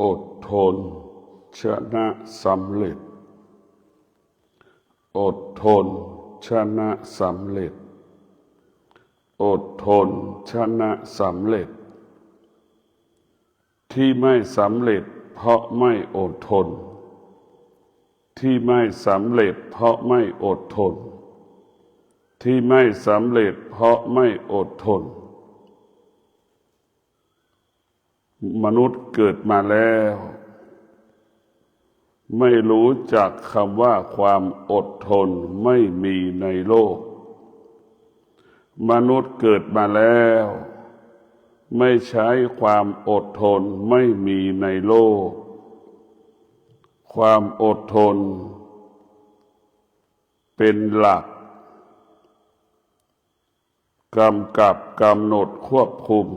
อดทนชนะสำเร็จอดทนชนะสำเร็จอดทนชนะสำเร็จที่ไม่สำเร็จเพราะไม่อดทนที่ไม่สำเร็จเพราะไม่อดทนที่ไม่สำเร็จเพราะไม่อดทนมนุษย์เกิดมาแล้วไม่รู้จักคำว่าความอดทนไม่มีในโลกมนุษย์เกิดมาแล้วไม่ใช้ความอดทนไม่มีในโลกความอดทนเป็นหลักกำกับกำหนดควบคุม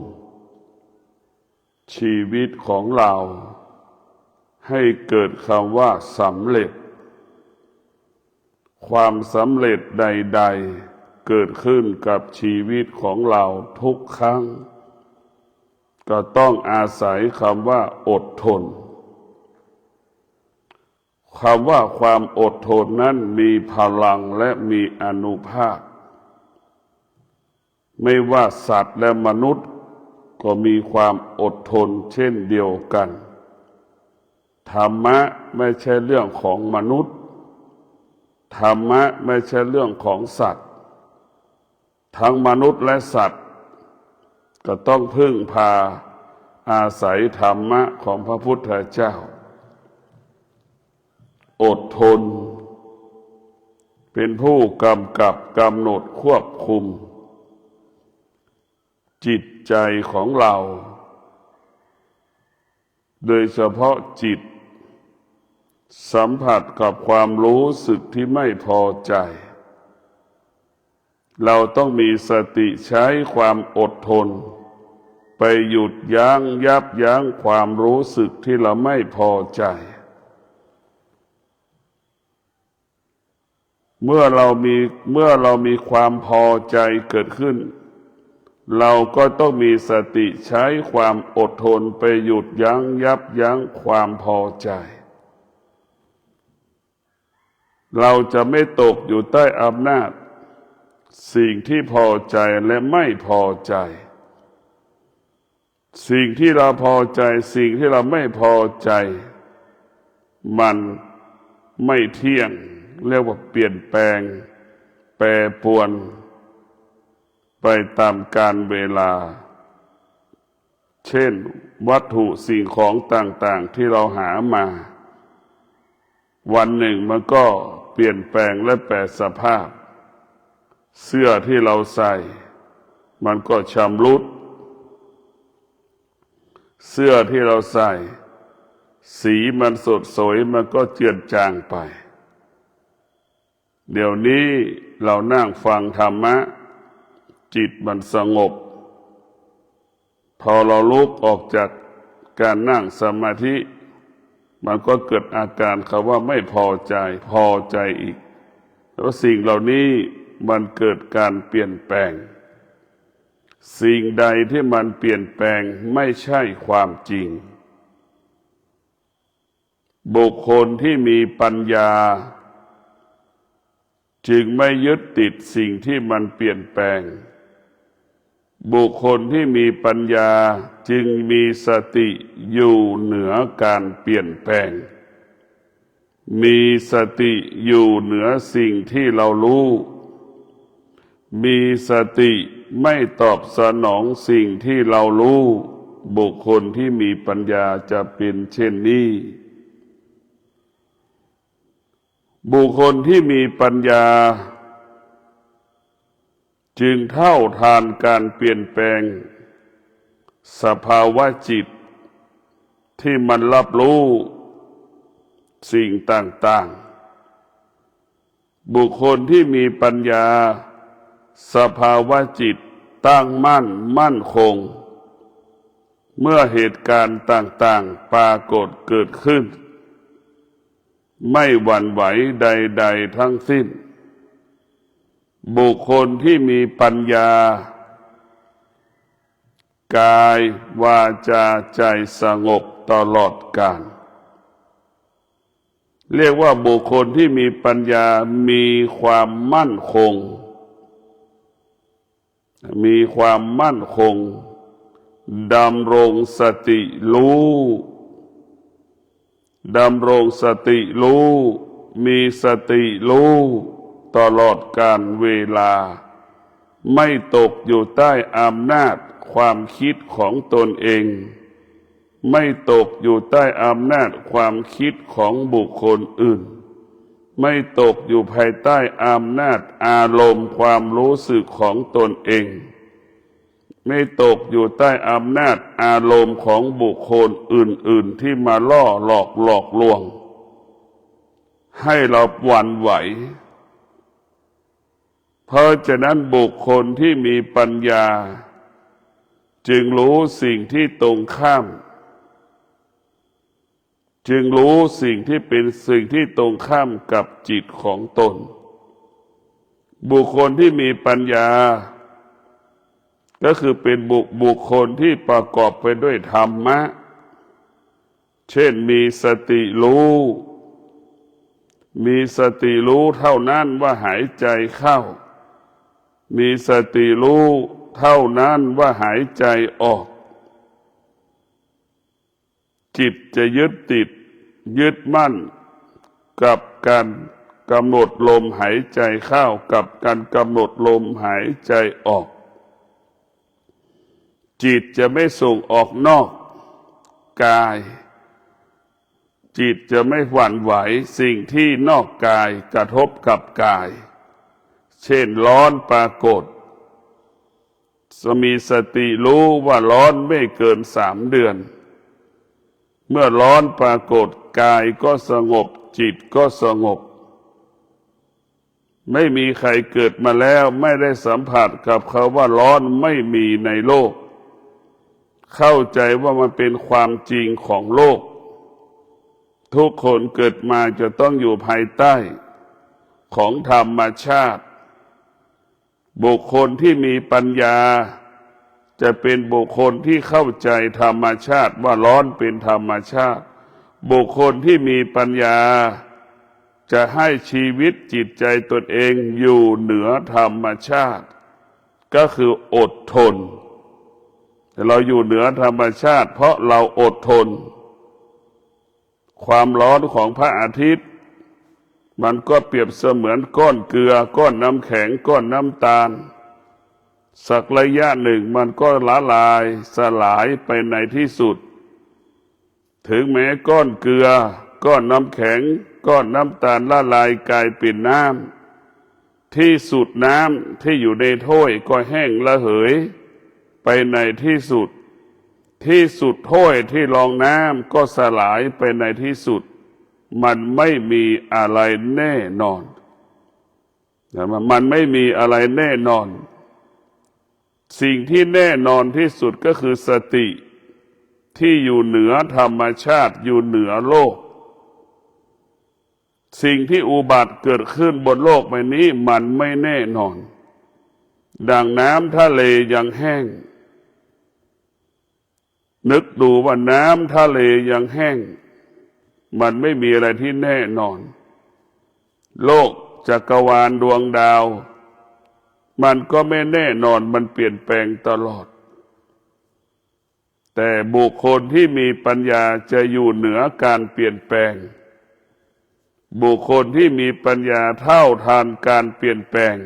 ชีวิตของเราให้เกิดคำว่าสำเร็จความสำเร็จใดๆเกิดขึ้นกับชีวิตของเราทุกครั้งก็ต้องอาศัยคำว่าอดทนคำว่าความอดทนนั้นมีพลังและมีอานุภาพไม่ว่าสัตว์และมนุษย์ก็มีความอดทนเช่นเดียวกันธรรมะไม่ใช่เรื่องของมนุษย์ธรรมะไม่ใช่เรื่องของสัตว์ทั้งมนุษย์และสัตว์ก็ต้องพึ่งพาอาศัยธรรมะของพระพุทธเจ้าอดทนเป็นผู้กำกับกำหนดควบคุมจิตใจของเราโดยเฉพาะจิตสัมผัสกับความรู้สึกที่ไม่พอใจเราต้องมีสติใช้ความอดทนไปหยุดยั้งยับยั้งความรู้สึกที่เราไม่พอใจเมื่อเรามีความพอใจเกิดขึ้นเราก็ต้องมีสติใช้ความอดทนไปหยุดยั้งยับยั้งความพอใจเราจะไม่ตกอยู่ใต้อำนาจสิ่งที่พอใจและไม่พอใจสิ่งที่เราพอใจสิ่งที่เราไม่พอใจมันไม่เที่ยงเรียกว่าเปลี่ยนแปลงแปรปรวนไปตามกาลเวลาเช่นวัตถุสิ่งของต่างๆที่เราหามาวันหนึ่งมันก็เปลี่ยนแปลงและแปรสภาพเสื้อที่เราใส่มันก็ชำรุดเสื้อที่เราใส่สีมันสดสวยมันก็เจือนจางไปเดี๋ยวนี้เรานั่งฟังธรรมะจิตมันสงบพอเราลุกออกจากการนั่งสมาธิมันก็เกิดอาการคำว่าไม่พอใจพอใจอีกแล้วสิ่งเหล่านี้มันเกิดการเปลี่ยนแปลงสิ่งใดที่มันเปลี่ยนแปลงไม่ใช่ความจริงบุคคลที่มีปัญญาจึงไม่ยึดติดสิ่งที่มันเปลี่ยนแปลงบุคคลที่มีปัญญาจึงมีสติอยู่เหนือการเปลี่ยนแปลงมีสติอยู่เหนือสิ่งที่เรารู้มีสติไม่ตอบสนองสิ่งที่เรารู้บุคคลที่มีปัญญาจะเป็นเช่นนี้บุคคลที่มีปัญญาจึงเท่าทานการเปลี่ยนแปลงสภาวะจิตที่มันรับรู้สิ่งต่างๆบุคคลที่มีปัญญาสภาวะจิตตั้งมั่นคงเมื่อเหตุการณ์ต่างๆปรากฏเกิดขึ้นไม่หวั่นไหวใดๆทั้งสิ้นบุคคลที่มีปัญญากายวาจาใจสงบ ตลอดกาลเรียกว่าบุคคลที่มีปัญญามีความมั่นคงมีความมั่นคงดำรงสติรู้ดำรงสติรู้มีสติรู้ตลอดกาลเวลาไม่ตกอยู่ใต้อำนาจความคิดของตนเองไม่ตกอยู่ใต้อำนาจความคิดของบุคคลอื่นไม่ตกอยู่ภายใต้อำนาจอารมณ์ความรู้สึกของตนเองไม่ตกอยู่ใต้อำนาจอารมณ์ของบุคคลอื่นๆที่มาล่อหลอกลวงให้เราหวั่นไหวเพราะฉะนั้นบุคคลที่มีปัญญาจึงรู้สิ่งที่ตรงข้ามจึงรู้สิ่งที่เป็นสิ่งที่ตรงข้ามกับจิตของตนบุคคลที่มีปัญญาก็คือเป็นบุคคลที่ประกอบไปด้วยธรรมะเช่นมีสติรู้มีสติรู้เท่านั้นว่าหายใจเข้ามีสติรู้เท่านั้นว่าหายใจออกจิตจะยึดมั่นกับการกำหนดลมหายใจเข้ากับการกำหนดลมหายใจออกจิตจะไม่ส่งออกนอกกายจิตจะไม่หวั่นไหวสิ่งที่นอกกายกระทบกับกายเช่นร้อนปรากฏมีสติรู้ว่าร้อนไม่เกิน3 เดือนเมื่อร้อนปรากฏกายก็สงบจิตก็สงบไม่มีใครเกิดมาแล้วไม่ได้สัมผัสกับคำว่าร้อนไม่มีในโลกเข้าใจว่ามันเป็นความจริงของโลกทุกคนเกิดมาจะต้องอยู่ภายใต้ของธรรมชาติบุคคลที่มีปัญญาจะเป็นบุคคลที่เข้าใจธรรมชาติว่าร้อนเป็นธรรมชาติบุคคลที่มีปัญญาจะให้ชีวิตจิตใจตนเองอยู่เหนือธรรมชาติก็คืออดทนเราอยู่เหนือธรรมชาติเพราะเราอดทนความร้อนของพระอาทิตย์มันก็เปรียบเสมือนก้อนเกลือก้อนน้ำแข็งก้อนน้ำตาลสักระยะหนึ่งมันก็ละลายสลายไปในที่สุดถึงแม้ก้อนเกลือก้อนน้ำแข็งก้อนน้ำตาลละลายกลายเป็นน้ำที่สุดน้ำที่อยู่ในถ้วยก็แห้งระเหยไปในที่สุดที่สุดถ้วยที่รองน้ำก็สลายไปในที่สุดมันไม่มีอะไรแน่นอนมันไม่มีอะไรแน่นอนสิ่งที่แน่นอนที่สุดก็คือสติที่อยู่เหนือธรรมชาติอยู่เหนือโลกสิ่งที่อุบัติเกิดขึ้นบนโลกใบนี้มันไม่แน่นอนดังน้ำทะเลยังแห้งนึกดูว่าน้ำทะเลยังแห้งมันไม่มีอะไรที่แน่นอนโลกจักรวาลดวงดาวมันก็ไม่แน่นอนมันเปลี่ยนแปลงตลอดแต่บุคคลที่มีปัญญาจะอยู่เหนือการเปลี่ยนแปลงบุคคลที่มีปัญญาเท่าทานการเปลี่ยนแปลง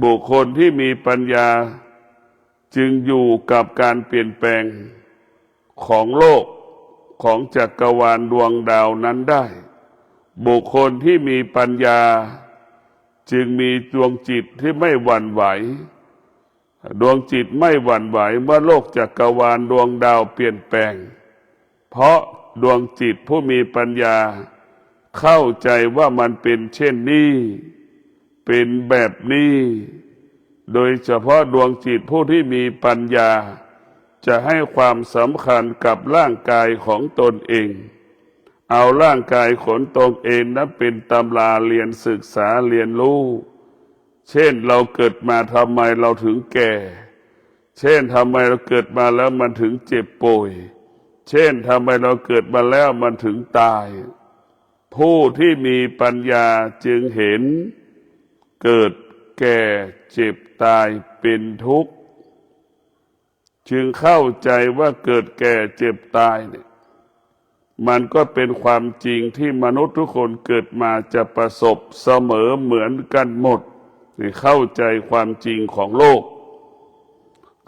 บุคคลที่มีปัญญาจึงอยู่กับการเปลี่ยนแปลงของโลกของจักรวาลดวงดาวนั้นได้บุคคลที่มีปัญญาจึงมีดวงจิตที่ไม่หวั่นไหวดวงจิตไม่หวั่นไหวเมื่อโลกจักรวาลดวงดาวเปลี่ยนแปลงเพราะดวงจิตผู้มีปัญญาเข้าใจว่ามันเป็นเช่นนี้เป็นแบบนี้โดยเฉพาะดวงจิตผู้ที่มีปัญญาจะให้ความสำคัญกับร่างกายของตนเองเอาร่างกายของตนเองนั้นเป็นตำราเรียนศึกษาเรียนรู้เช่นเราเกิดมาทำไมเราถึงแก่เช่นทำไมเราเกิดมาแล้วมันถึงเจ็บป่วย เช่นทำไมเราเกิดมาแล้วมันถึงตาย ผู้ที่มีปัญญาจึงเห็นเกิดแก่เจ็บตายเป็นทุกข์จึงเข้าใจว่าเกิดแก่เจ็บตายเนี่ยมันก็เป็นความจริงที่มนุษย์ทุกคนเกิดมาจะประสบเสมอเหมือนกันหมดนี่เข้าใจความจริงของโลก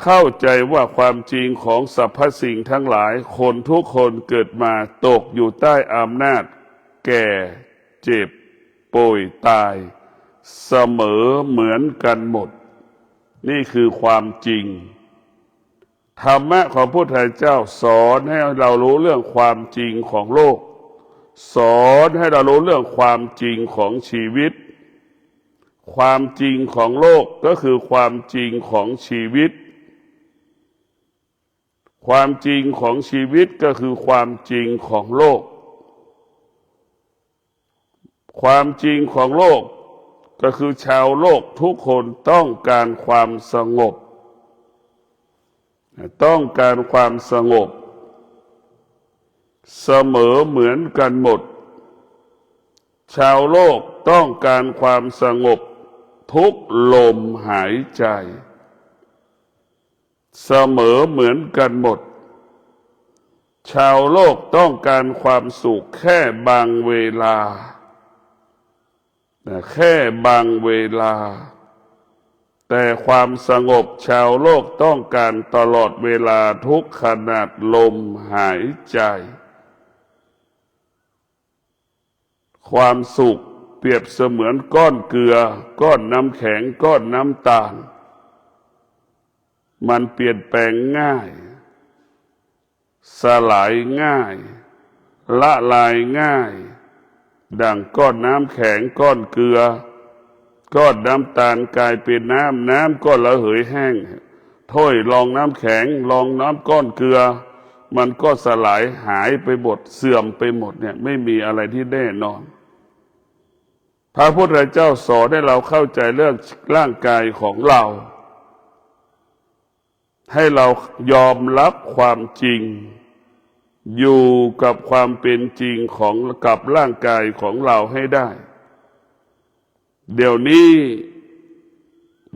เข้าใจว่าความจริงของสรรพสิ่งทั้งหลายคนทุกคนเกิดมาตกอยู่ใต้อำนาจแก่เจ็บป่วยตายเสมอเหมือนกันหมดนี่คือความจริงธรรมะของพระพุทธเจ้าสอนให้เรารู้เรื่องความจริงของโลกสอนให้เรารู้เรื่องความจริงของชีวิตความจริงของโลกก็คือความจริงของชีวิตความจริงของชีวิตก็คือความจริงของโลกความจริงของโลกก็คือชาวโลกทุกคนต้องการความสงบต้องการความสงบเสมอเหมือนกันหมดชาวโลกต้องการความสงบทุกลมหายใจเสมอเหมือนกันหมดชาวโลกต้องการความสุขแค่บางเวลาแค่บางเวลาแต่ความสงบชาวโลกต้องการตลอดเวลาทุกขณะลมหายใจความสุขเปรียบเสมือนก้อนเกลือก้อนน้ำแข็งก้อนน้ำตาลมันเปลี่ยนแปลงง่ายสลายง่ายละลายง่ายดังก้อนน้ำแข็งก้อนเกลือก้อนน้ำตาลกลายเป็นน้ำก็ระเหยแห้งถ้วยรองน้ำแข็งรองน้ำก้อนเกลือมันก็สลายหายไปหมดเสื่อมไปหมดเนี่ยไม่มีอะไรที่แน่นอนพระพุทธเจ้าสอนให้เราเข้าใจเรื่องร่างกายของเราให้เรายอมรับความจริงอยู่กับความเป็นจริงของกับร่างกายของเราให้ได้เดี๋ยวนี้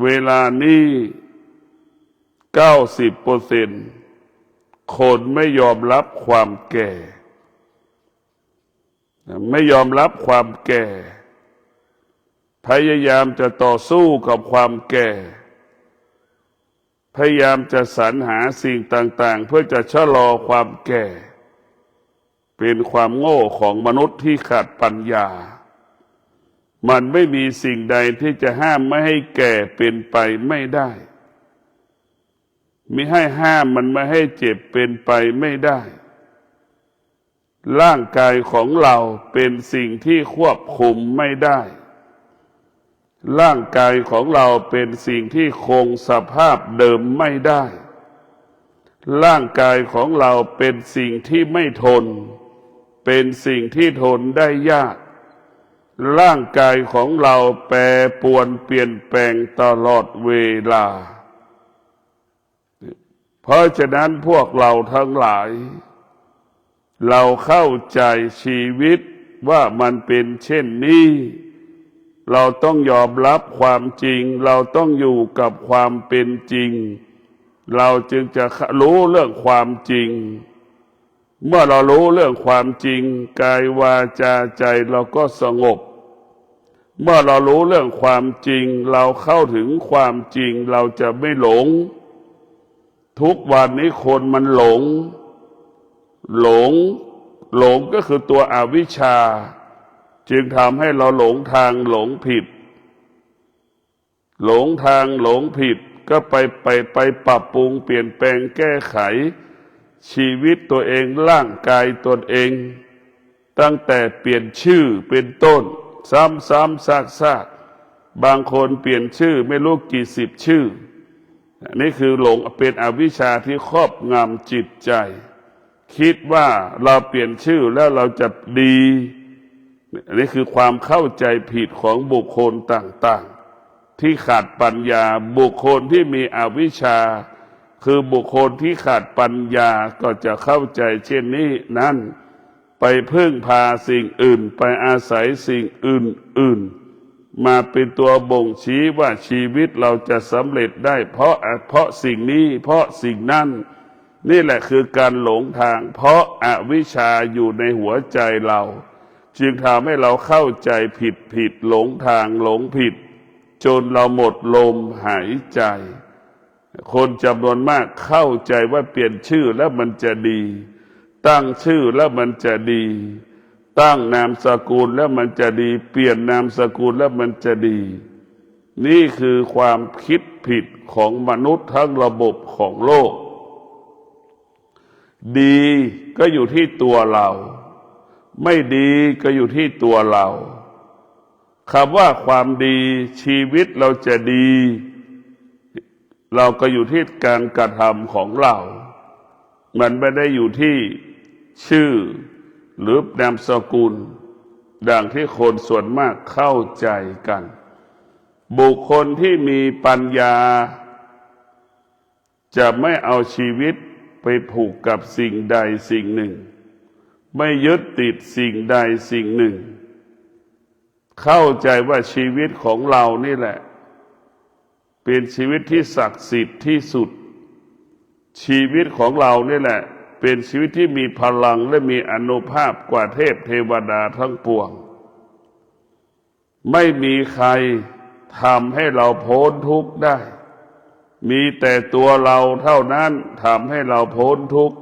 เวลานี้90%คนไม่ยอมรับความแก่ไม่ยอมรับความแก่พยายามจะต่อสู้กับความแก่พยายามจะสรรหาสิ่งต่างๆเพื่อจะชะลอความแก่เป็นความโง่ของมนุษย์ที่ขาดปัญญามันไม่มีสิ่งใดที่จะห้ามไม่ให้แก่เป็นไปไม่ได้มิให้ห้ามมันไม่ให้เจ็บเป็นไปไม่ได้ร่างกายของเราเป็นสิ่งที่ควบคุมไม่ได้ร่างกายของเราเป็นสิ่งที่คงสภาพเดิมไม่ได้ร่างกายของเราเป็นสิ่งที่ไม่ทนเป็นสิ่งที่ทนได้ยากร่างกายของเราแปรปรวนเปลี่ยนแปลงตลอดเวลาเพราะฉะนั้นพวกเราทั้งหลายเราเข้าใจชีวิตว่ามันเป็นเช่นนี้เราต้องยอมรับความจริงเราต้องอยู่กับความเป็นจริงเราจึงจะรู้เรื่องความจริงเมื่อเรารู้เรื่องความจริงกายวาจาใจเราก็สงบเมื่อเรารู้เรื่องความจริงเราเข้าถึงความจริงเราจะไม่หลงทุกวันนี้คนมันหลงก็คือตัวอวิชชาจึงทำให้เราหลงทางหลงผิดหลงทางหลงผิดก็ไปปรับปรุงเปลี่ยนแปลงแก้ไขชีวิตตัวเองร่างกายตนเองตั้งแต่เปลี่ยนชื่อเป็นต้นซ้ำซากบางคนเปลี่ยนชื่อไม่รู้กี่สิบชื่อนี่คือหลงเป็นอวิชชาที่ครอบงำจิตใจคิดว่าเราเปลี่ยนชื่อแล้วเราจะดีนี่คือความเข้าใจผิดของบุคคลต่างๆที่ขาดปัญญาบุคคลที่มีอวิชชา คือบุคคลที่ขาดปัญญาก็จะเข้าใจเช่นนี้นั้นไปพึ่งพาสิ่งอื่นไปอาศัยสิ่งอื่นมาเป็นตัวบ่งชี้ว่าชีวิตเราจะสำเร็จได้เพราะสิ่งนี้เพราะสิ่งนั้นนี่แหละคือการหลงทางเพราะอวิชชาอยู่ในหัวใจเราจึงทำให้เราเข้าใจผิดหลงทางหลงผิดจนเราหมดลมหายใจคนจำนวนมากเข้าใจว่าเปลี่ยนชื่อแล้วมันจะดีตั้งชื่อแล้วมันจะดีตั้งนามสกุลแล้วมันจะดีเปลี่ยนนามสกุลแล้วมันจะดีนี่คือความคิดผิดของมนุษย์ทั้งระบบของโลกดีก็อยู่ที่ตัวเราไม่ดีก็อยู่ที่ตัวเราคำว่าความดีชีวิตเราจะดีเราก็อยู่ที่การกระทำของเรามันไม่ได้อยู่ที่ชื่อหรือนามสกุลดังที่คนส่วนมากเข้าใจกันบุคคลที่มีปัญญาจะไม่เอาชีวิตไปผูกกับสิ่งใดสิ่งหนึ่งไม่ยึดติดสิ่งใดสิ่งหนึ่งเข้าใจว่าชีวิตของเรานี่แหละเป็นชีวิตที่ศักดิ์สิทธิ์ที่สุดชีวิตของเรานี่แหละเป็นชีวิตที่มีพลังและมีอานุภาพกว่าเทพเทวดาทั้งปวงไม่มีใครทำให้เราพ้นทุกข์ได้มีแต่ตัวเราเท่านั้นทำให้เราพ้นทุกข์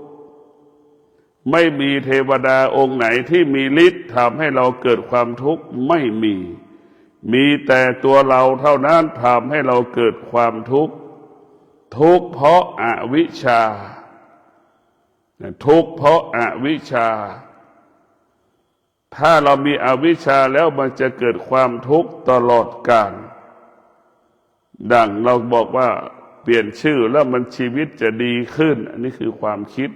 ไม่มีเทวดาองค์ไหนที่มีฤทธิ์ทำให้เราเกิดความทุกข์ไม่มีแต่ตัวเราเท่านั้นทำให้เราเกิดความทุกข์ทุกข์เพราะอวิชชาทุกข์เพราะอวิชชาถ้าเรามีอวิชชาแล้วมันจะเกิดความทุกข์ตลอดกาลดังเราบอกว่าเปลี่ยนชื่อแล้วมันชีวิตจะดีขึ้นอันนี้คือความคิด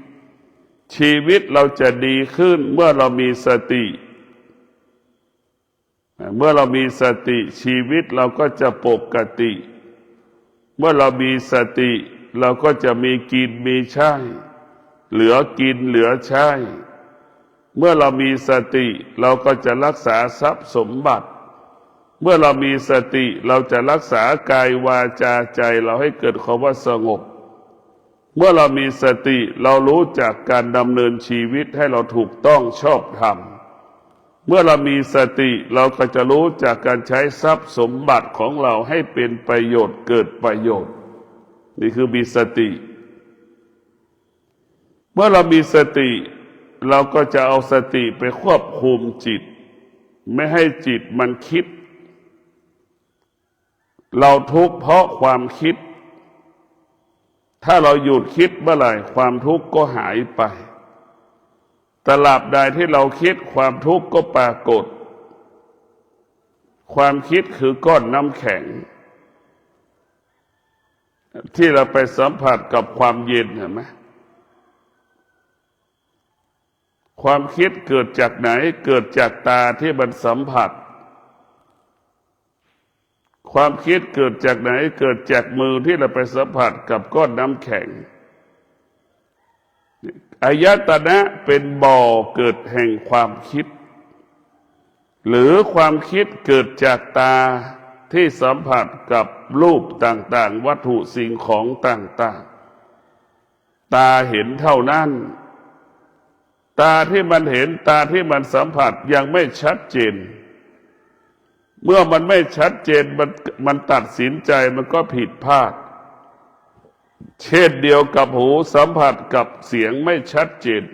ชีวิตเราจะดีขึ้นเมื่อเรามีสติเมื่อเรามีสติชีวิตเราก็จะปกติเมื่อเรามีสติเราก็จะมีกินมีใช้เหลือกินเหลือใช้เมื่อเรามีสติเราก็จะรักษาทรัพย์สมบัติเมื่อเรามีสติเราจะรักษากายวาจาใจเราให้เกิดความว่าสงบเมื่อเรามีสติเรารู้จักการดำเนินชีวิตให้เราถูกต้องชอบธรรมเมื่อเรามีสติเราก็จะรู้จักการใช้ทรัพย์สมบัติของเราให้เป็นประโยชน์เกิดประโยชน์นี่คือมีสติเมื่อเรามีสติเราก็จะเอาสติไปควบคุมจิตไม่ให้จิตมันคิดเราทุกข์เพราะความคิดถ้าเราหยุดคิดเมื่อไหร่ความทุกข์ก็หายไปตราบใดที่เราคิดความทุกข์ก็ปรากฏความคิดคือก้อนน้ำแข็งที่เราไปสัมผัสกับความเย็นเห็นไหมความคิดเกิดจากไหนเกิดจากตาที่มันสัมผัสความคิดเกิดจากไหนเกิดจากมือที่เราไปสัมผัสกับก้อนน้ำแข็งอายตนะเป็นบ่อเกิดแห่งความคิดหรือความคิดเกิดจากตาที่สัมผัสกับรูปต่างๆวัตถุสิ่งของต่างๆตาเห็นเท่านั้นตาที่มันเห็นตาที่มันสัมผัสยังไม่ชัดเจนเมื่อมันไม่ชัดเจนมันตัดสินใจมันก็ผิดพลาดเช่นเดียวกับหูสัมผัสกับเสียงไม่ชัดเจน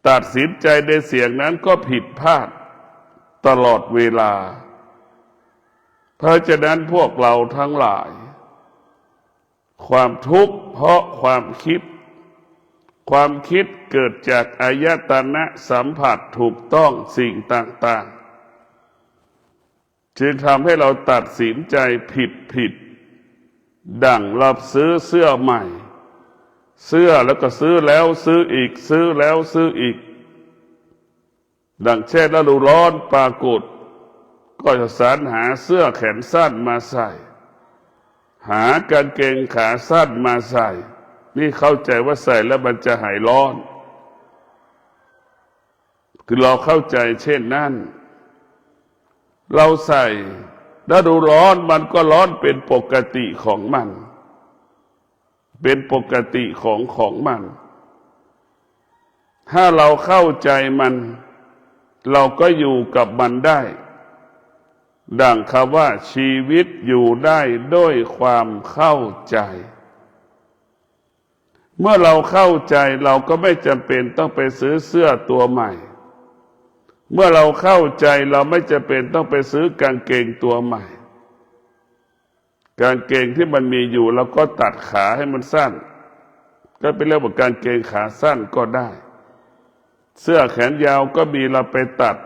ตัดสินใจในเสียงนั้นก็ผิดพลาดตลอดเวลาเพราะฉะนั้นพวกเราทั้งหลายความทุกข์เพราะความคิดเกิดจากอายตนะสัมผัสถูกต้องสิ่งต่างๆจึงทำให้เราตัดสินใจผิดดั่งเราซื้อเสื้อใหม่เสื้อแล้วก็ซื้อแล้วซื้ออีกซื้อแล้วซื้ออีกดั่งเช่นฤดูร้อนปรากฏก็จะสรรหาเสื้อแขนสั้นมาใส่ หากางเกงขาสั้นมาใส่นี่เข้าใจว่าใส่แล้วมันจะหายร้อนคือเราเข้าใจเช่นนั้นเราใส่ฤดูร้อนมันก็ร้อนเป็นปกติของมันเป็นปกติของมันถ้าเราเข้าใจมันเราก็อยู่กับมันได้ดังคำว่าชีวิตอยู่ได้ด้วยความเข้าใจเมื่อเราเข้าใจเราก็ไม่จำเป็นต้องไปซื้อเสื้อตัวใหม่เมื่อเราเข้าใจเราไม่จำเป็นต้องไปซื้อกางเกงตัวใหม่กางเกงที่มันมีอยู่เราก็ตัดขาให้มันสั้นก็เป็นเรื่องของกางเกงขาสั้นก็ได้เสื้อแขนยาวก็มีเราไปตัด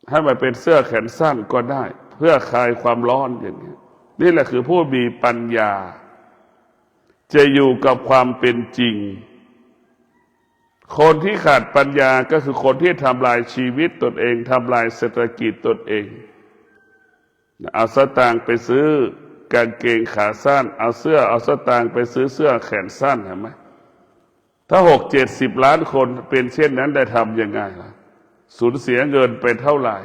ให้มันเป็นเสื้อแขนสั้นก็ได้เพื่อคลายความร้อนอย่างนี้นี่แหละคือผู้มีปัญญาจะอยู่กับความเป็นจริงคนที่ขาดปัญญาก็คือคนที่ทำลายชีวิตตนเองทำลายเศรษฐกิจตนเองเอาสตางค์ไปซื้อกางเกงขาสั้นเอาสตางค์ไปซื้อเสื้อแขนสั้นเห็นไหมถ้า60-70 ล้านคนเป็นเช่นนั้นได้ทำยังไงล่ะสูญเสียเงินไปเท่าไหร่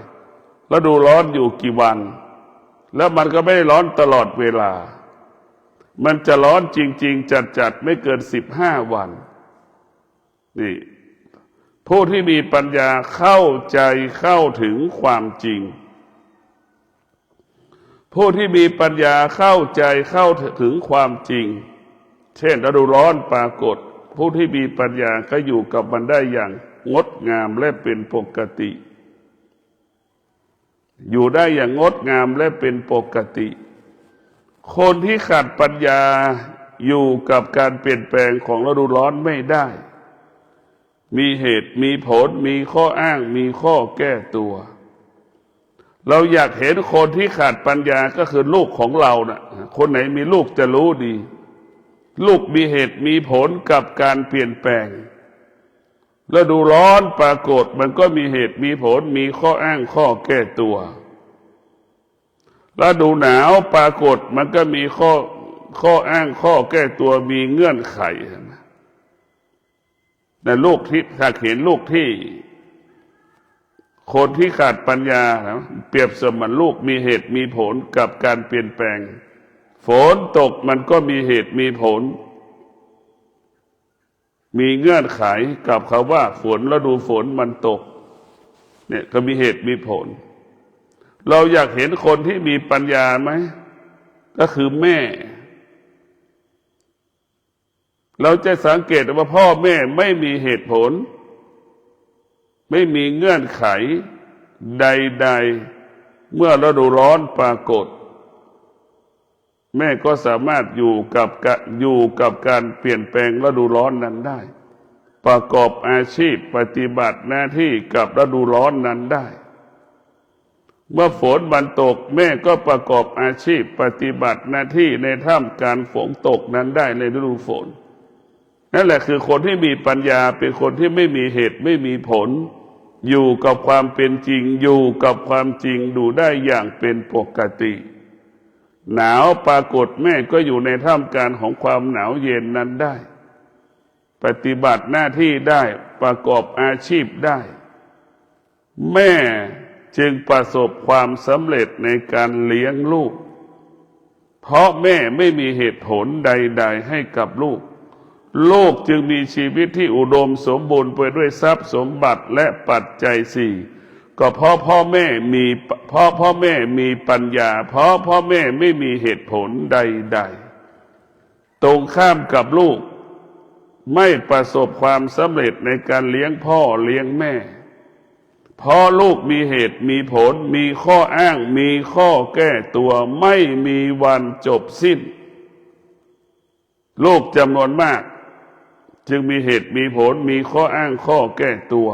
แล้วดูร้อนอยู่กี่วันแล้วมันก็ไม่ได้ร้อนตลอดเวลามันจะร้อนจริงๆจัดไม่เกิน15 วันนี่ผู้ที่มีปัญญาเข้าใจเข้าถึงความจริงผู้ที่มีปัญญาเข้าใจเข้าถึงความจริงเช่นฤดูร้อนปรากฏผู้ที่มีปัญญาก็อยู่กับมันได้อย่างงดงามและเป็นปกติอยู่ได้อย่างงดงามและเป็นปกติคนที่ขาดปัญญาอยู่กับการเปลี่ยนแปลงของฤดูร้อนไม่ได้มีเหตุมีผลมีข้ออ้างมีข้อแก้ตัวเราอยากเห็นคนที่ขาดปัญญาก็คือลูกของเราน่ะคนไหนมีลูกจะรู้ดีลูกมีเหตุมีผลกับการเปลี่ยนแปลงฤดูร้อนปรากฏมันก็มีเหตุมีผลมีข้ออ้างข้อแก้ตัวฤดูหนาวปรากฏมันก็มีข้ออ้างข้อแก้ตัวมีเงื่อนไขแต่ลูกที่ถ้าเห็นลูกที่คนที่ขาดปัญญาเปรียบเสมือนลูกมีเหตุมีผลกับการเปลี่ยนแปลงฝนตกมันก็มีเหตุมีผลมีเงื่อนไขกับคำว่าฝนฤดูฝนมันตกเนี่ยก็มีเหตุมีผลเราอยากเห็นคนที่มีปัญญาไหมก็คือแม่เราจะสังเกตว่าพ่อแม่ไม่มีเหตุผลไม่มีเงื่อนไขใดๆเมื่อฤดูร้อนปรากฏแม่ก็สามารถอยู่กับการเปลี่ยนแปลงฤดูร้อนนั้นได้ประกอบอาชีพปฏิบัติหน้าที่กับฤดูร้อนนั้นได้เมื่อฝนมันตกแม่ก็ประกอบอาชีพปฏิบัติหน้าที่ในท่ามกลางฝนตกนั้นได้ในฤดูฝนนั่นแหละคือคนที่มีปัญญาเป็นคนที่ไม่มีเหตุไม่มีผลอยู่กับความเป็นจริงอยู่กับความจริงดูได้อย่างเป็นปกติหนาวปรากฏแม่ก็อยู่ในท่ามกลางของความหนาวเย็นนั้นได้ปฏิบัติหน้าที่ได้ประกอบอาชีพได้แม่จึงประสบความสำเร็จในการเลี้ยงลูกเพราะแม่ไม่มีเหตุผลใดๆให้กับลูกลูกจึงมีชีวิตที่อุดมสมบูรณ์ไปด้วยทรัพย์สมบัติและปัจจัยสี่ก็เพราะพ่อแม่มีปัญญาเพราะพ่อแม่ไม่มีเหตุผลใดๆตรงข้ามกับลูกไม่ประสบความสำเร็จในการเลี้ยงพ่อเลี้ยงแม่เพราะลูกมีเหตุมีผลมีข้ออ้างมีข้อแก้ตัวไม่มีวันจบสิ้นลูกจำนวนมากจึงมีเหตุมีผลมีข้ออ้างข้อแก้ตัว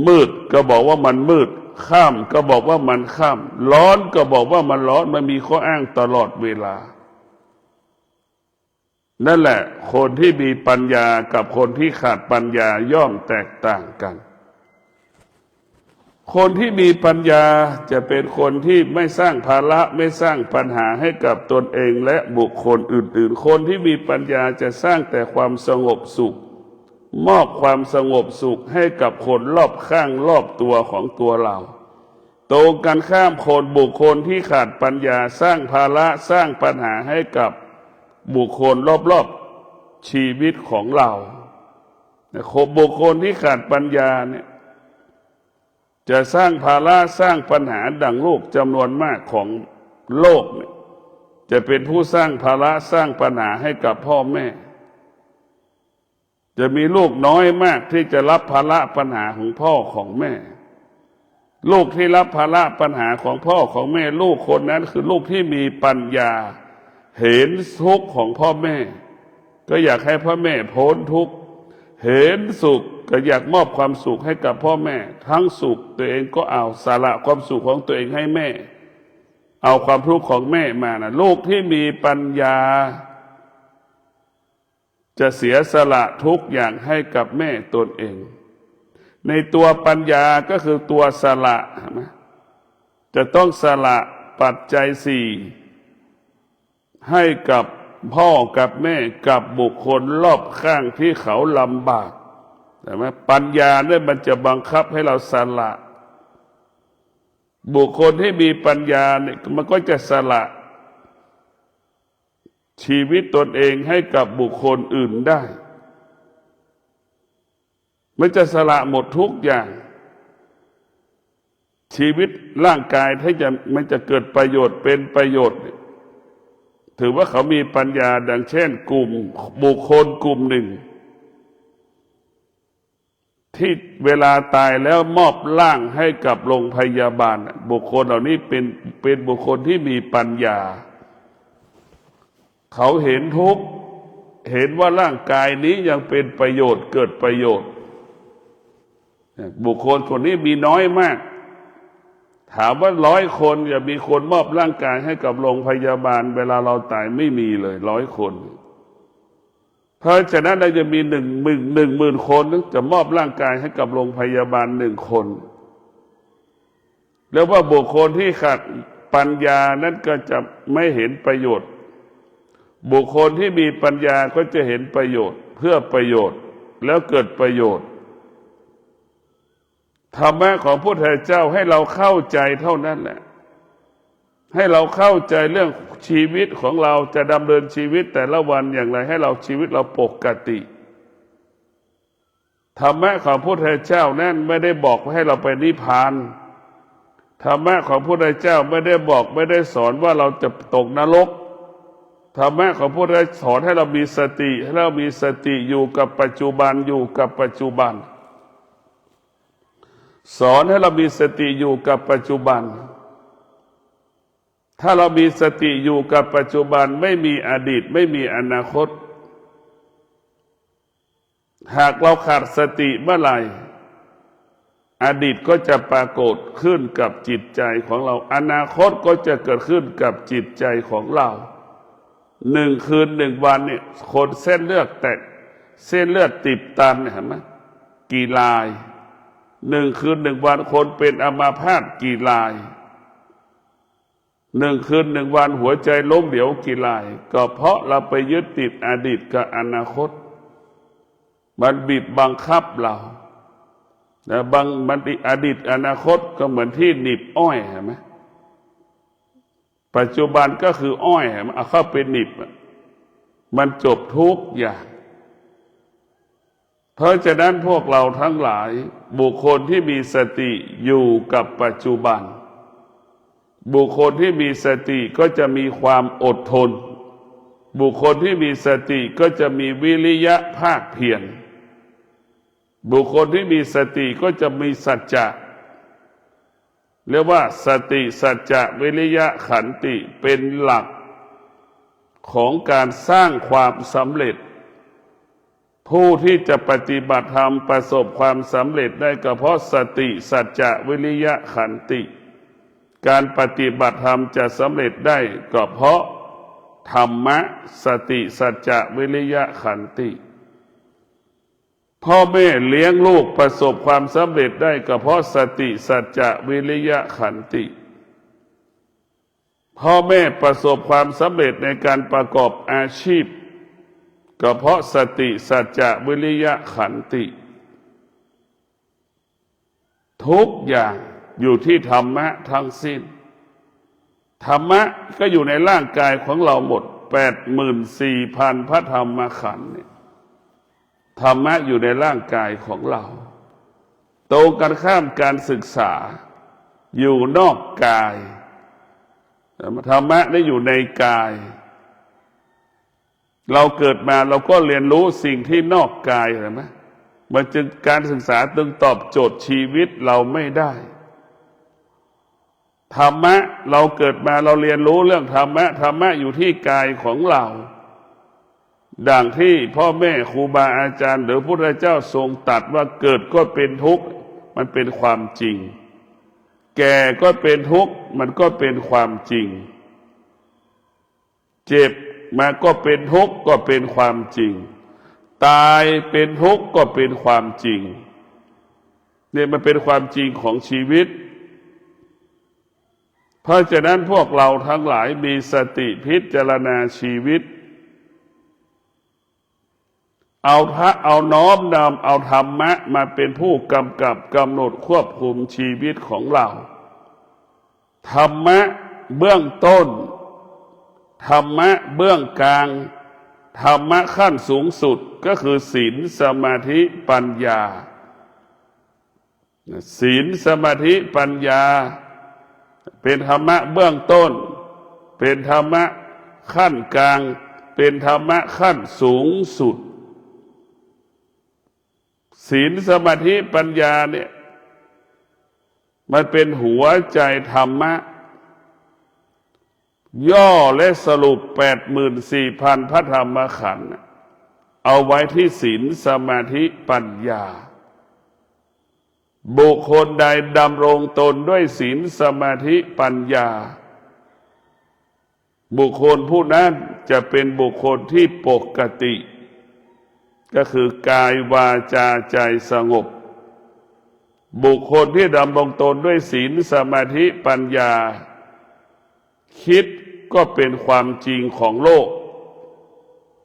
มืดก็บอกว่ามันมืดค่ำก็บอกว่ามันค่ำร้อนก็บอกว่ามันร้อนมันมีข้ออ้างตลอดเวลานั่นแหละคนที่มีปัญญากับคนที่ขาดปัญญาย่อมแตกต่างกัน คนที่มีปัญญาจะเป็นคนที่ไม่สร้างภาระไม่สร้างปัญหาให้กับตนเองและบุคคลอื่นๆคนที่มีปัญญาจะสร้างแต่ความสงบสุขมอบความสงบสุขให้กับคนรอบข้างรอบตัวของตัวเราตรงกันข้ามคนบุคคลที่ขาดปัญญาสร้างภาระสร้างปัญหาให้กับบุคคลรอบๆชีวิตของเราบุคคลที่ขาดปัญญาเนี่ยจะสร้างภาระสร้างปัญหาดังลูกจำนวนมากของโลกเนี่ยจะเป็นผู้สร้างภาระสร้างปัญหาให้กับพ่อแม่จะมีลูกน้อยมากที่จะรับภาระปัญหาของพ่อของแม่ลูกที่รับภาระปัญหาของพ่อของแม่ลูกคนนั้นคือลูกที่มีปัญญาเห็นทุกข์ของพ่อแม่ก็อยากให้พ่อแม่พ้นทุกข์เห็นสุขก็อยากมอบความสุขให้กับพ่อแม่ทั้งสุขตัวเองก็เอาสละความสุขของตัวเองให้แม่เอาความทุกข์ของแม่มานะลูกที่มีปัญญาจะเสียสละทุกอย่างให้กับแม่ตนเองในตัวปัญญาก็คือตัวสละนะจะต้องสละปัจจัยสี่ให้กับพ่อกับแม่กับบุคคลรอบข้างที่เขาลำบากใช่ไหมปัญญาเนี่ยมันจะบังคับให้เราสละบุคคลที่มีปัญญาเนี่ยมันก็จะสละชีวิตตนเองให้กับบุคคลอื่นได้มันจะสละหมดทุกอย่างชีวิตร่างกายถ้ามันจะเกิดประโยชน์เป็นประโยชน์ถือว่าเขามีปัญญาดังเช่นกลุ่มบุคคลกลุ่มหนึ่งที่เวลาตายแล้วมอบร่างให้กับโรงพยาบาลบุคคลเหล่านี้เป็นบุคคลที่มีปัญญาเขาเห็นทุกข์เห็นว่าร่างกายนี้ยังเป็นประโยชน์เกิดประโยชน์บุคคลคนนี้มีน้อยมากถามว่า100 คนจะมีคนมอบร่างกายให้กับโรงพยาบาลเวลาเราตายไม่มีเลย100 คนเพราะฉะนั้นเราจะมี10,000 คนจะมอบร่างกายให้กับโรงพยาบาล1 คนแล้วว่าบุคคลที่ขาดปัญญานั้นก็จะไม่เห็นประโยชน์บุคคลที่มีปัญญาก็จะเห็นประโยชน์เพื่อประโยชน์แล้วเกิดประโยชน์ธรรมะของพระพุทธเจ้าให้เราเข้าใจเท่านั้นแหละให้เราเข้าใจเรื่องชีวิตของเราจะดำเนินชีวิตแต่ละวันอย่างไรให้เราชีวิตเราปกติธรรมะของพระพุทธเจ้านั้นไม่ได้บอกให้เราไปนิพพานธรรมะของพระพุทธเจ้าไม่ได้บอกไม่ได้สอนว่าเราจะตกนรกธรรมะของพระพุทธเจ้าสอนให้เรามีสติให้เรามีสติอยู่กับปัจจุบันอยู่กับปัจจุบันสอนให้เรามีสติอยู่กับปัจจุบันถ้าเรามีสติอยู่กับปัจจุบันไม่มีอดีตไม่มีอนาคตหากเราขาดสติเมื่อไหร่อดีตก็จะปรากฏขึ้นกับจิตใจของเราอนาคตก็จะเกิดขึ้นกับจิตใจของเรา1 คืน 1 วันเนี่ยคนเส้นเลือดแตกเส้นเลือดตีบตันเห็นไหมกี่ราย1 คืน 1 วันคนเป็นอัมพาตกี่ราย1 คืน 1 วันหัวใจล้มเหลวกี่รายก็เพราะเราไปยึดติดอดีตกับอนาคตมันบีบบังคับเราแต่มันอดีตอนาคตก็เหมือนที่หนีบอ้อยเห็นไหมปัจจุบันก็คืออ้อยเอาเข้าไปหนีบมันจบทุกอย่างเพราะฉะนั้นพวกเราทั้งหลายบุคคลที่มีสติอยู่กับปัจจุบันบุคคลที่มีสติก็จะมีความอดทนบุคคลที่มีสติก็จะมีวิริยะภาคเพียรบุคคลที่มีสติก็จะมีสัจจะเรียกว่าสติสัจจะวิริยะขันติเป็นหลักของการสร้างความสำเร็จผู้ที่จะปฏิบัติธรรมประสบความสำเร็จได้ก็เพราะสติสัจจะวิริยะขันติการปฏิบัติธรรมจะสำเร็จได้ก็เพราะธรรมะสติสัจจะวิริยะขันติ พ่อแม่เลี้ยงลูกประสบความสำเร็จได้ก็เพราะสติสัจจะวิริยะขันติพ่อแม่ประสบความสำเร็จในการประกอบอาชีพก็เพราะสติสัจจะวิริยะขันติทุกอย่างอยู่ที่ธรรมะทั้งสิ้นธรรมะก็อยู่ในร่างกายของเราหมด 84,000 พระธรรมขันธ์เนี่ยธรรมะอยู่ในร่างกายของเราตรงกันข้ามการศึกษาอยู่นอกกายธรรมะได้อยู่ในกายเราเกิดมาเราก็เรียนรู้สิ่งที่นอกกายเห็นไหมมันจึงการศึกษาจึงตอบโจทย์ชีวิตเราไม่ได้ธรรมะเราเกิดมาเราเรียนรู้เรื่องธรรมะธรรมะอยู่ที่กายของเราดังที่พ่อแม่ครูบาอาจารย์หรือพระพุทธเจ้าทรงตรัสว่าเกิดก็เป็นทุกข์มันเป็นความจริงแก่ก็เป็นทุกข์มันก็เป็นความจริงเจ็บมาก็เป็นทุกข์ก็เป็นความจริงตายเป็นทุกข์ก็เป็นความจริงเนี่ยมันเป็นความจริงของชีวิตเพราะฉะนั้นพวกเราทั้งหลายมีสติพิจารณาชีวิตเอาน้อมนำเอาธรรมะมาเป็นผู้กำกับกำหนดควบคุมชีวิตของเราธรรมะเบื้องต้นธรรมะเบื้องกลางธรรมะขั้นสูงสุดก็คือศีลสมาธิปัญญาศีลสมาธิปัญญาเป็นธรรมะเบื้องต้นเป็นธรรมะขั้นกลางเป็นธรรมะขั้นสูงสุดศีลสมาธิปัญญาเนี่ยมันเป็นหัวใจธรรมะย่อและสรุป 84,000 พระธรรมขันธ์เอาไว้ที่ศีลสมาธิปัญญาบุคคลใดดำรงตนด้วยศีลสมาธิปัญญาบุคคลผู้นั้นจะเป็นบุคคลที่ปกติก็คือกายวาจาใจสงบบุคคลที่ดำรงตนด้วยศีลสมาธิปัญญาคิดก็เป็นความจริงของโลก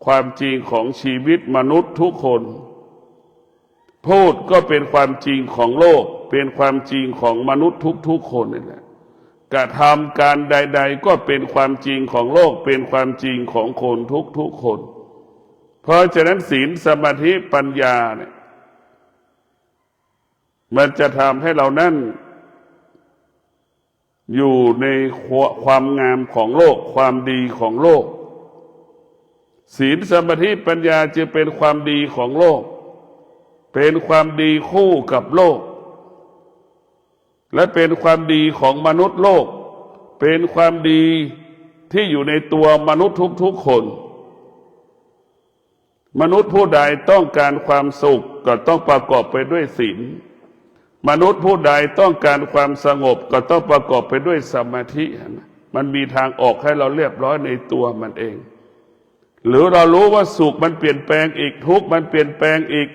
ความจริงของชีวิตมนุษย์ทุกคนพูดก็เป็นความจริงของโลกเป็นความจริงของมนุษย์ทุกๆคนนี่แหละกระทำการใดๆก็เป็นความจริงของโลกเป็นความจริงของคนทุกๆคนเพราะฉะนั้นศีลสมาธิปัญญาเนี่ยมันจะทำให้เรานั่นอยู่ในความงามของโลกความดีของโลกศีลสมาธิปัญญาจะเป็นความดีของโลกเป็นความดีคู่กับโลกและเป็นความดีของมนุษย์โลกเป็นความดีที่อยู่ในตัวมนุษย์ทุกๆคนมนุษย์ผู้ใดต้องการความสุขก็ต้องประกอบไปด้วยศีลมนุษย์ผู้ใดต้องการความสงบก็ต้องประกอบไปด้วยสมาธิมันมีทางออกให้เราเรียบร้อยในตัวมันเองหรือเรารู้ว่าสุขมันเปลี่ยนแปลงอีกทุกข์มันเปลี่ยนแปลงอีก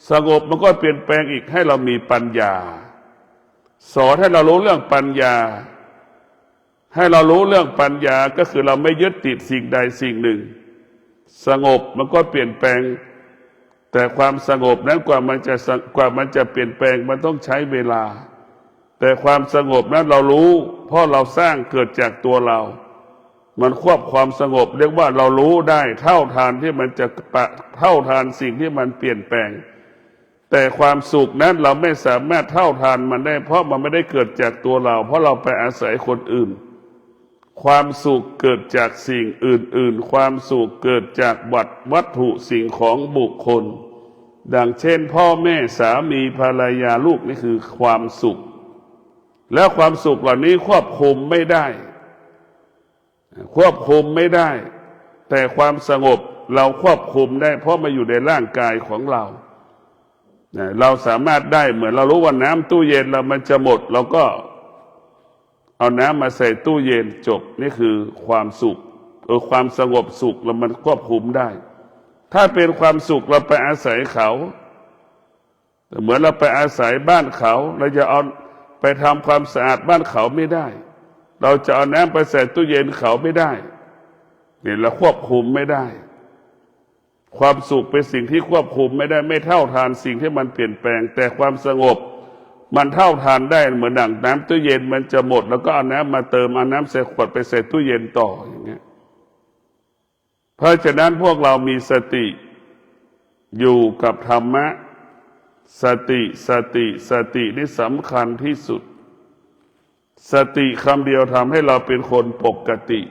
สงบมันก็เปลี่ยนแปลงอีกให้เรามีปัญญาสอนให้เรารู้เรื่องปัญญาให้เรารู้เรื่องปัญญาก็คือเราไม่ยึดติดสิ่งใดสิ่งหนึ่งสงบมันก็เปลี่ยนแปลงแต่ความสงบนั้นกว่ามันจะเปลี่ยนแปลงมันต้องใช้เวลาแต่ความสงบนั้นเรารู้เพราะเราสร้างเกิดจากตัวเรามันควบความสงบเรียกว่าเรารู้ได้เท่าทานที่มันจะเท่าทานสิ่งที่มันเปลี่ยนแปลงแต่ความสุขนั้นเราไม่สามารถเท่าทานมันได้เพราะมันไม่ได้เกิดจากตัวเราเพราะเราไปอาศัยคนอื่นความสุขเกิดจากสิ่งอื่นๆความสุขเกิดจากวัตถุสิ่งของบุคคลดังเช่นพ่อแม่สามีภรรยาลูกนี่คือความสุขแล้วความสุขเหล่านี้ควบคุมไม่ได้แต่ความสงบเราควบคุมได้เพราะมาอยู่ในร่างกายของเราเราสามารถได้เหมือนเรารู้ว่าน้ำตู้เย็นเรามันจะหมดเราก็เอาน้ำมาใส่ตู้เย็นจบนี่คือความสุขความสงบสุขเรามันควบคุมได้ถ้าเป็นความสุขเราไปอาศัยเขา แต่เหมือนเราไปอาศัยบ้านเขาเราจะเอาไปทำความสะอาดบ้านเขาไม่ได้เราจะเอาน้ำไปใส่ตู้เย็นเขาไม่ได้เนี่ยเราควบคุมไม่ได้ความสุขเป็นสิ่งที่ควบคุมไม่ได้ไม่เท่าทานสิ่งที่มันเปลี่ยนแปลงแต่ความสงบมันเท่าทานได้เหมือนดั่งน้ำตู้เย็นมันจะหมดแล้วก็เอาน้ำมาเติมเอาน้ำใส่ขวดไปใส่ตู้เย็นต่ออย่างเงี้ยเพราะฉะนั้นพวกเรามีสติอยู่กับธรรมะสตินี่สำคัญที่สุดสติคำเดียวทำให้เราเป็นคนปกติ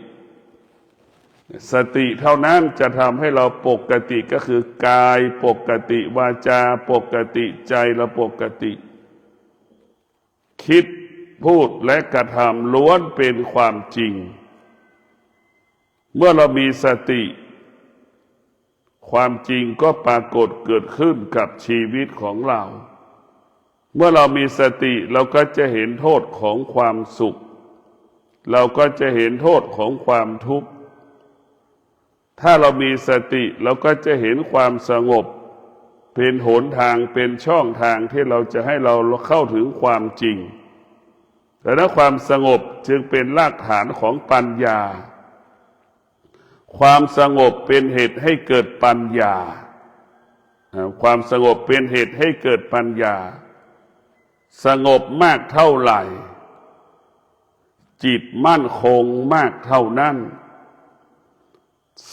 สติเท่านั้นจะทำให้เราปกติก็คือกายปกติวาจาปกติใจเราปกติคิดพูดและกระทำล้วนเป็นความจริงเมื่อเรามีสติความจริงก็ปรากฏเกิดขึ้นกับชีวิตของเราเมื่อเรามีสติเราก็จะเห็นโทษของความสุขเราก็จะเห็นโทษของความทุกข์ถ้าเรามีสติเราก็จะเห็นความสงบเป็นหนทางเป็นช่องทางที่เราจะให้เราเข้าถึงความจริงแต่ถ้าความสงบจึงเป็นรากฐานของปัญญาความสงบเป็นเหตุให้เกิดปัญญาความสงบเป็นเหตุให้เกิดปัญญาสงบมากเท่าไหร่จิตมั่นคงมากเท่านั้น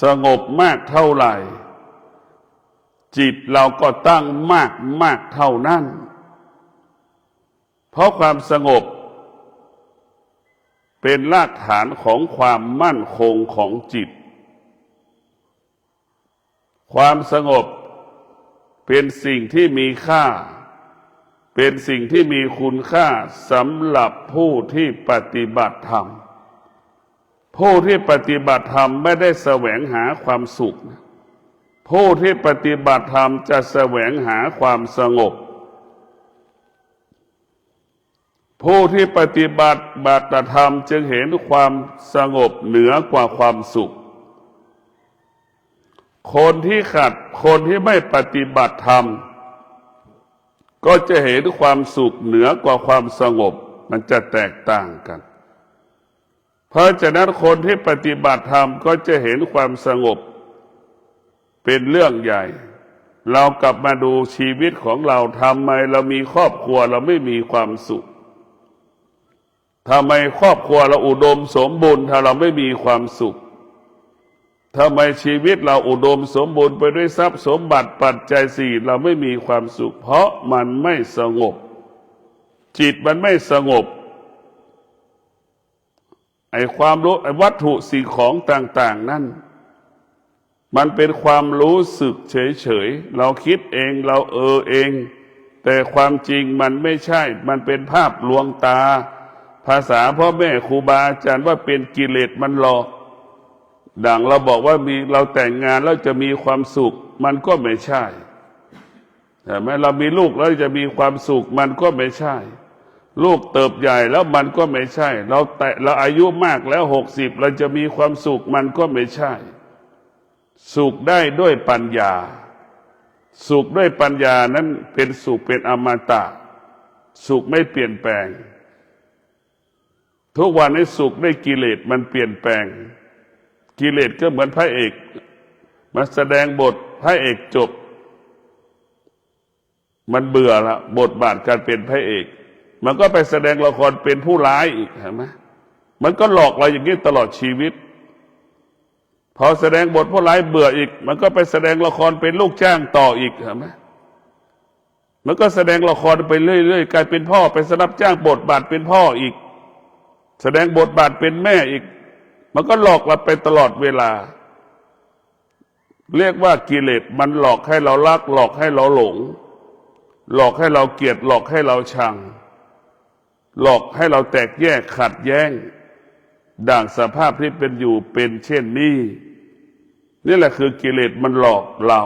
สงบมากเท่าไหร่จิตเราก็ตั้งมากเท่านั้นเพราะความสงบเป็นรากฐานของความมั่นคงของจิตความสงบเป็นสิ่งที่มีค่าเป็นสิ่งที่มีคุณค่าสำหรับผู้ที่ปฏิบัติธรรมผู้ที่ปฏิบัติธรรมไม่ได้แสวงหาความสุขผู้ที่ปฏิบัติธรรมจะแสวงหาความสงบผู้ที่ปฏิบัติธรรมจึงเห็นความสงบเหนือกว่าความสุขคนที่ไม่ปฏิบัติธรรมก็จะเห็นความสุขเหนือกว่าความสงบมันจะแตกต่างกันเพราะฉะนั้นคนที่ปฏิบัติธรรมก็จะเห็นความสงบเป็นเรื่องใหญ่เรากลับมาดูชีวิตของเราทำไมเรามีครอบครัวเราไม่มีความสุขทำไมครอบครัวเราอุดมสมบูรณ์ถ้าเราไม่มีความสุขทำไมชีวิตเราอุดมสมบูรณ์ไปด้วยทรัพย์สมบัติปัจจัยสี่เราไม่มีความสุขเพราะมันไม่สงบจิตมันไม่สงบความรู้วัตถุสิ่งของต่างๆนั่นมันเป็นความรู้สึกเฉยๆเราคิดเองเราเองแต่ความจริงมันไม่ใช่มันเป็นภาพลวงตาภาษาพ่อแม่ครูบาอาจารย์ว่าเป็นกิเลสมันหลอกดังเราบอกว่าเราแต่งงานแล้วจะมีความสุขมันก็ไม่ใช่แต่แม้เรามีลูกแล้วจะมีความสุขมันก็ไม่ใช่ลูกเติบใหญ่แล้วมันก็ไม่ใช่เราอายุมากแล้ว60เราจะมีความสุขมันก็ไม่ใช่สุขได้ด้วยปัญญาสุขด้วยปัญญานั้นเป็นสุขเป็นอมตะสุขไม่เปลี่ยนแปลงทุกวันนี้สุขด้วยกิเลสมันเปลี่ยนแปลงกิเลสก็เหมือนพระเอกมาแสดงบทพระเอกจบมันเบื่อละบทบาทการเป็นพระเอกมันก็ไปแสดงละครเป็นผู้ร้ายอีกเห็นไหมมันก็หลอกเราอย่างนี้ตลอดชีวิตพอแสดงบทผู้ร้ายเบื่ออีกมันก็ไปแสดงละครเป็นลูกจ้างต่ออีกเห็นไหมมันก็แสดงละครไปเรื่อยๆกลายเป็นพ่อไปสนับจ้างบทบาทเป็นพ่ออีกแสดงบทบาทเป็นแม่อีกมันก็หลอกเราไปตลอดเวลาเรียกว่ากิเลสมันหลอกให้เรารักหลอกให้เราหลงหลอกให้เราเกลียดหลอกให้เราชังหลอกให้เราแตกแยกขัดแย้งดั่งสภาพที่เป็นอยู่เป็นเช่นนี้นี่แหละคือกิเลสมันหลอกเรา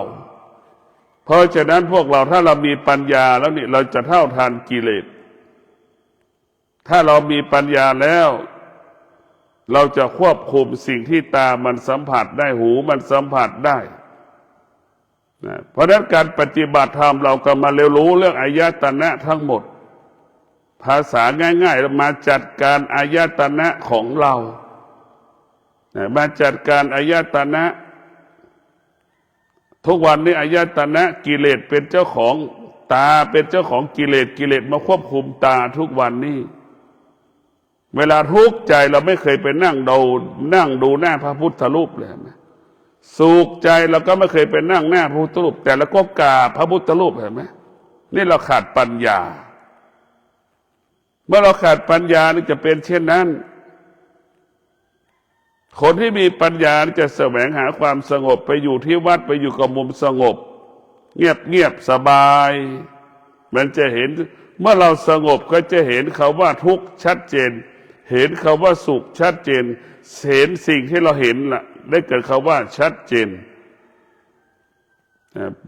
เพราะฉะนั้นพวกเราถ้าเรามีปัญญาแล้วนี่เราจะเท่าทันกิเลสถ้าเรามีปัญญาแล้วเราจะควบคุมสิ่งที่ตามันสัมผัสได้หูมันสัมผัสได้ เพราะฉะนั้นการปฏิบัติธรรมเราก็มาเรียนรู้เรื่องอายตนะทั้งหมดภาษาง่ายๆเรามาจัดการอายตนะของเรามาจัดการอายตนะทุกวันนี้อายตนะกิเลสเป็นเจ้าของตาเป็นเจ้าของกิเลสกิเลสมาควบคุมตาทุกวันนี้เวลาทุกข์ใจเราไม่เคยไปนั่งดูหน้าพระพุทธรูปเลยไหมสุขใจเราก็ไม่เคยไปนั่งหน้าพระพุทธรูปแต่เราก็กราบพระพุทธรูปเห็นไหมนี่เราขาดปัญญาเมื่อเราขาดปัญญานี่จะเป็นเช่นนั้นคนที่มีปัญญาจะแสวงหาความสงบไปอยู่ที่วัดไปอยู่กับมุมสงบเงียบสบายมันจะเห็นเมื่อเราสงบก็จะเห็นคำว่าทุกข์ชัดเจนเห็นคำว่าสุขชัดเจนเห็นสิ่งที่เราเห็นล่ะได้เกิดคำว่าชัดเจน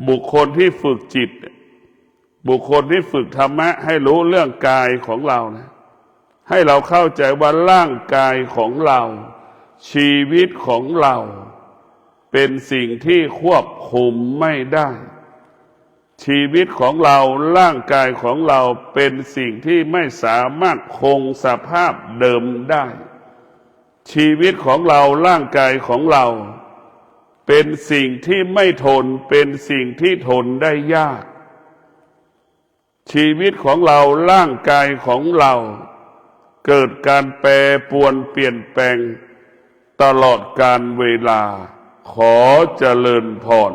บุคคลที่ฝึกจิตบุคคลที่ฝึกธรรมะให้รู้เรื่องกายของเรานะให้เราเข้าใจว่าร่างกายของเราชีวิตของเราเป็นสิ่งที่ควบคุมไม่ได้ชีวิตของเราร่างกายของเราเป็นสิ่งที่ไม่สามารถคงสภาพเดิมได้ชีวิตของเราร่างกายของเราเป็นสิ่งที่ไม่ทนเป็นสิ่งที่ทนได้ยากชีวิตของเราร่างกายของเราเกิดการแปรปรวนเปลี่ยนแปลงตลอดกาลเวลาขอเจริญพร